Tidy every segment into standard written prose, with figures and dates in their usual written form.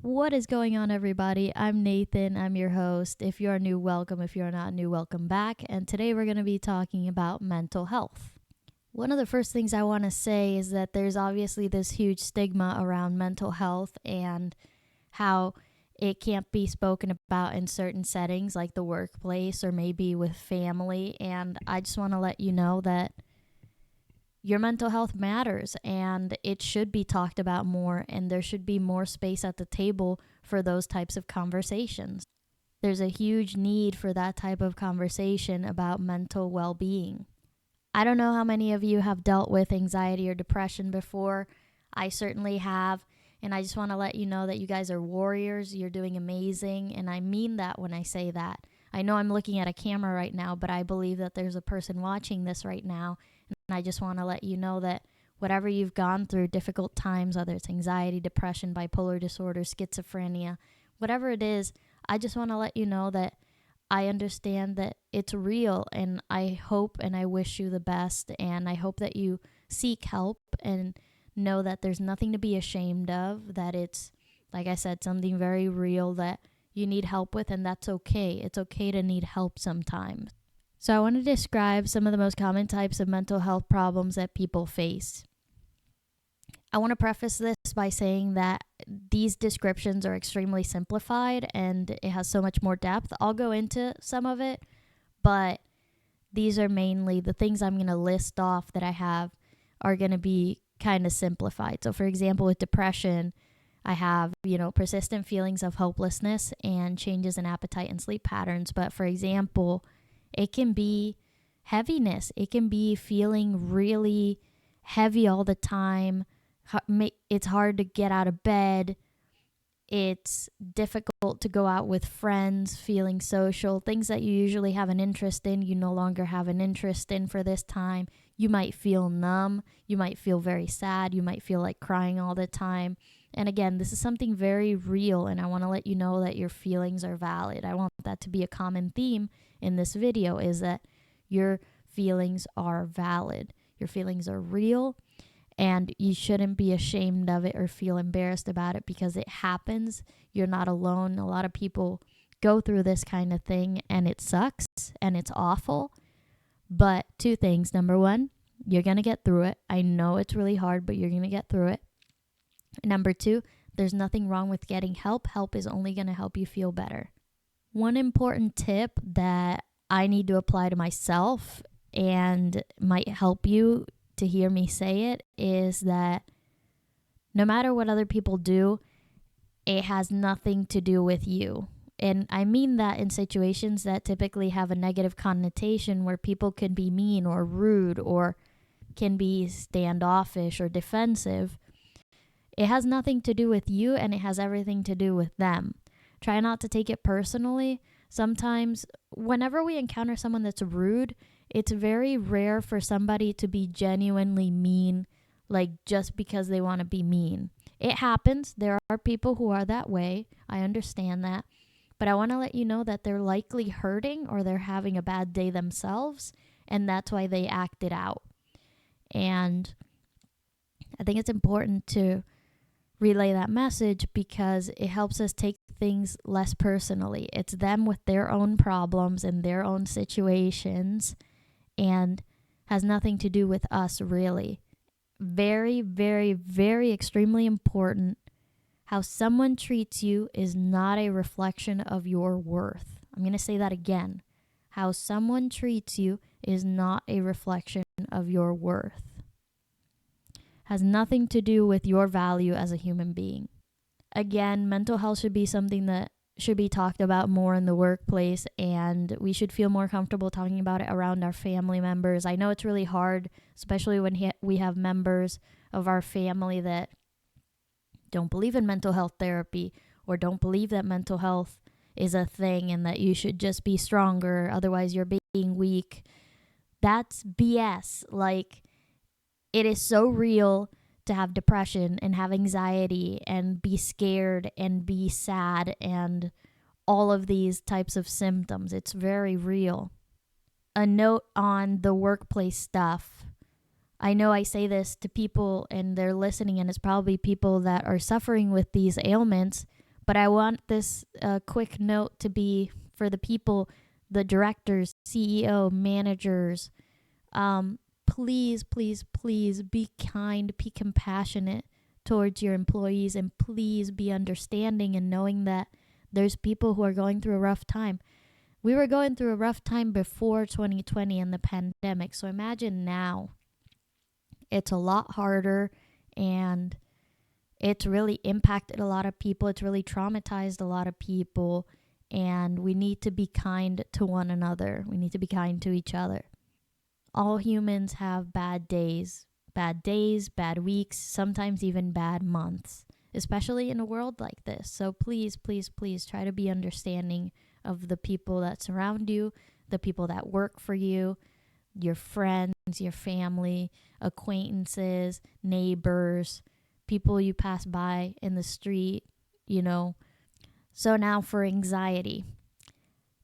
What is going on, everybody? I'm Nathan. I'm your host. If you're new, welcome. If you're not new, welcome back. And today we're going to be talking about mental health. One of the first things I want to say is that there's obviously this huge stigma around mental health and how it can't be spoken about in certain settings like the workplace or maybe with family. And I just want to let you know that your mental health matters and it should be talked about more, and there should be more space at the table for those types of conversations. There's a huge need for that type of conversation about mental well-being. I don't know how many of you have dealt with anxiety or depression before. I certainly have, and I just want to let you know that you guys are warriors. You're doing amazing, and I mean that when I say that. I know I'm looking at a camera right now, but I believe that there's a person watching this right now. And I just want to let you know that whatever you've gone through, difficult times, whether it's anxiety, depression, bipolar disorder, schizophrenia, whatever it is, I just want to let you know that I understand that it's real, and I hope and I wish you the best, and I hope that you seek help and know that there's nothing to be ashamed of, that it's, like I said, something very real that you need help with, and that's okay. It's okay to need help sometimes. So I want to describe some of the most common types of mental health problems that people face. I want to preface this by saying that these descriptions are extremely simplified and it has so much more depth. I'll go into some of it, but these are mainly the things I'm going to list off that I have are going to be kind of simplified. So for example, with depression, I have, persistent feelings of hopelessness and changes in appetite and sleep patterns. But for example, it can be heaviness. It can be feeling really heavy all the time. It's hard to get out of bed. It's difficult to go out with friends, feeling social. Things that you usually have an interest in, you no longer have an interest in for this time. You might feel numb. You might feel very sad. You might feel like crying all the time. And again, this is something very real, and I want to let you know that your feelings are valid. I want that to be a common theme in this video, is that your feelings are valid. Your feelings are real, and you shouldn't be ashamed of it or feel embarrassed about it because it happens. You're not alone. A lot of people go through this kind of thing, and it sucks, and it's awful. But two things. Number one, you're going to get through it. I know it's really hard, but you're going to get through it. Number two, there's nothing wrong with getting help. Help is only going to help you feel better. One important tip that I need to apply to myself and might help you to hear me say it is that no matter what other people do, it has nothing to do with you. And I mean that in situations that typically have a negative connotation where people can be mean or rude or can be standoffish or defensive. It has nothing to do with you, and it has everything to do with them. Try not to take it personally. Sometimes, whenever we encounter someone that's rude, it's very rare for somebody to be genuinely mean, like just because they want to be mean. It happens. There are people who are that way. I understand that. But I want to let you know that they're likely hurting or they're having a bad day themselves, and that's why they acted out. And I think it's important to relay that message because it helps us take things less personally. It's them with their own problems and their own situations and has nothing to do with us, really. Very, very, very extremely important. How someone treats you is not a reflection of your worth. I'm going to say that again. How someone treats you is not a reflection of your worth. Has nothing to do with your value as a human being. Again, mental health should be something that should be talked about more in the workplace, and we should feel more comfortable talking about it around our family members. I know it's really hard, especially when we have members of our family that don't believe in mental health therapy or don't believe that mental health is a thing and that you should just be stronger, otherwise you're being weak. That's BS. It is so real to have depression and have anxiety and be scared and be sad and all of these types of symptoms. It's very real. A note on the workplace stuff. I know I say this to people and they're listening, and it's probably people that are suffering with these ailments, But I want this quick note to be for the people, the directors, CEO, managers. Please, please, please be kind, be compassionate towards your employees, and please be understanding and knowing that there's people who are going through a rough time. We were going through a rough time before 2020 and the pandemic. So imagine now. It's a lot harder, and it's really impacted a lot of people. It's really traumatized a lot of people, and we need to be kind to one another. We need to be kind to each other. All humans have bad days, bad weeks, sometimes even bad months, especially in a world like this. So please, please, please try to be understanding of the people that surround you, the people that work for you, your friends, your family, acquaintances, neighbors, people you pass by in the street, you know. So now for anxiety.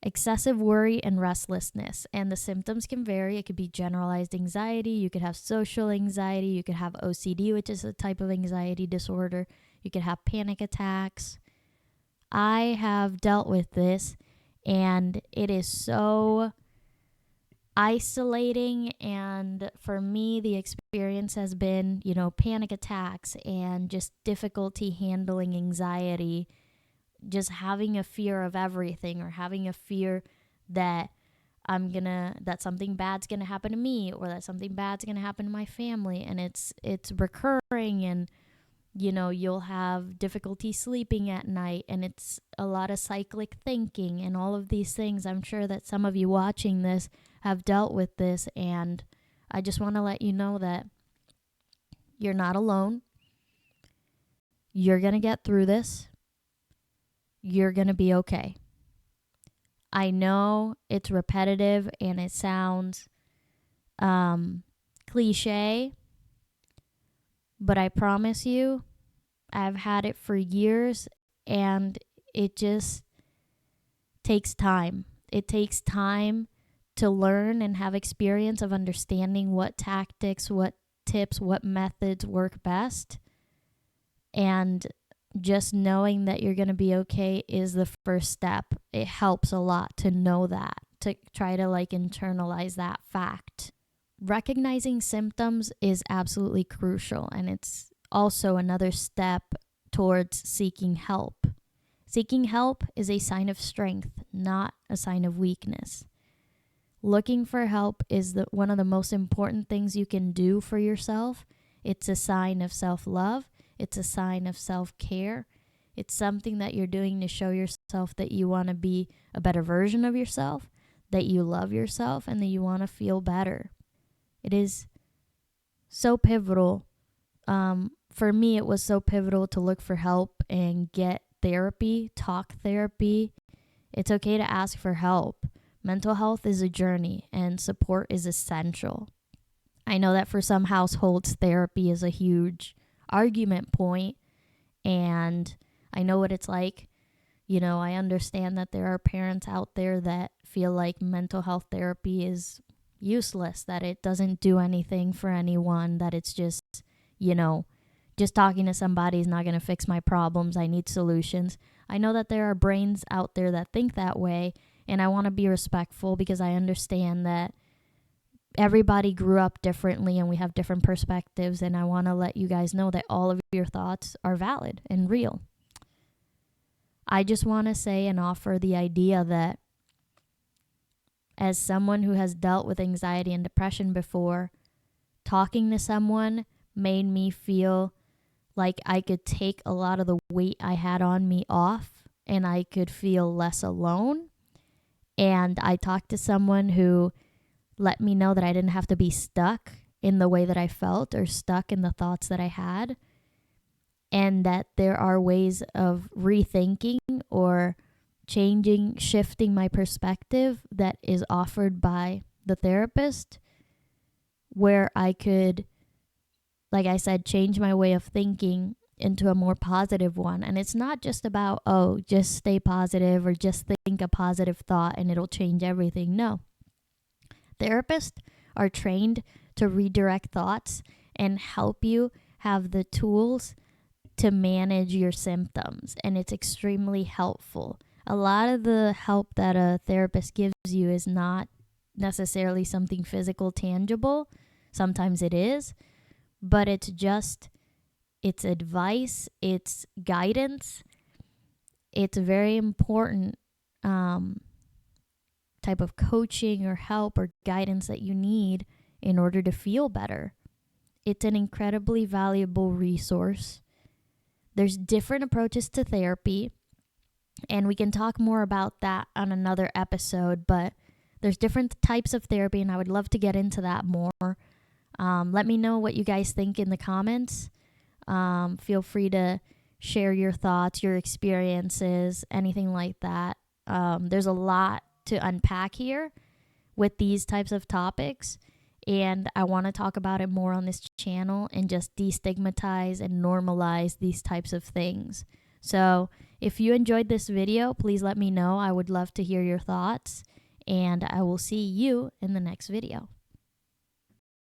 Excessive worry and restlessness. And the symptoms can vary. It could be generalized anxiety. You could have social anxiety. You could have OCD, which is a type of anxiety disorder. You could have panic attacks. I have dealt with this, and it is so isolating. And for me, the experience has been, panic attacks and just difficulty handling anxiety, just having a fear of everything, or having a fear that that something bad's gonna happen to me, or that something bad's gonna happen to my family. And it's recurring, and you'll have difficulty sleeping at night, and it's a lot of cyclic thinking and all of these things. I'm sure that some of you watching this have dealt with this, and I just want to let you know that you're not alone. You're going to get through this. You're going to be okay. I know it's repetitive and it sounds cliche, but I promise you, I've had it for years, and it just takes time. It takes time to learn and have experience of understanding what tactics, what tips, what methods work best. And just knowing that you're going to be okay is the first step. It helps a lot to know that, to try to internalize that fact. Recognizing symptoms is absolutely crucial, and it's also another step towards seeking help. Seeking help is a sign of strength, not a sign of weakness. Looking for help is one of the most important things you can do for yourself. It's a sign of self-love. It's a sign of self-care. It's something that you're doing to show yourself that you want to be a better version of yourself, that you love yourself, and that you want to feel better. It is so pivotal. For me, it was so pivotal to look for help and get therapy, talk therapy. It's okay to ask for help. Mental health is a journey, and support is essential. I know that for some households, therapy is a huge argument point, and I know what it's like. I understand that there are parents out there that feel like mental health therapy is useless, that it doesn't do anything for anyone, that it's just, just talking to somebody is not going to fix my problems. I need solutions. I know that there are brains out there that think that way, and I want to be respectful because I understand that everybody grew up differently and we have different perspectives, and I want to let you guys know that all of your thoughts are valid and real. I just want to say and offer the idea that as someone who has dealt with anxiety and depression before, talking to someone made me feel like I could take a lot of the weight I had on me off, and I could feel less alone. And I talked to someone who let me know that I didn't have to be stuck in the way that I felt or stuck in the thoughts that I had, and that there are ways of rethinking or changing, shifting my perspective that is offered by the therapist, where I could, like I said, change my way of thinking into a more positive one. And it's not just about, just stay positive or just think a positive thought and it'll change everything. No. Therapists are trained to redirect thoughts and help you have the tools to manage your symptoms, and it's extremely helpful. A lot of the help that a therapist gives you is not necessarily something physical, tangible. Sometimes it is, but it's advice, it's guidance. It's a very important type of coaching or help or guidance that you need in order to feel better. It's an incredibly valuable resource. There's different approaches to therapy, and we can talk more about that on another episode, but there's different types of therapy, and I would love to get into that more. Let me know what you guys think in the comments. Feel free to share your thoughts, your experiences, anything like that. There's a lot to unpack here with these types of topics, and I want to talk about it more on this channel and just destigmatize and normalize these types of things. So if you enjoyed this video, please let me know. I would love to hear your thoughts, and I will see you in the next video.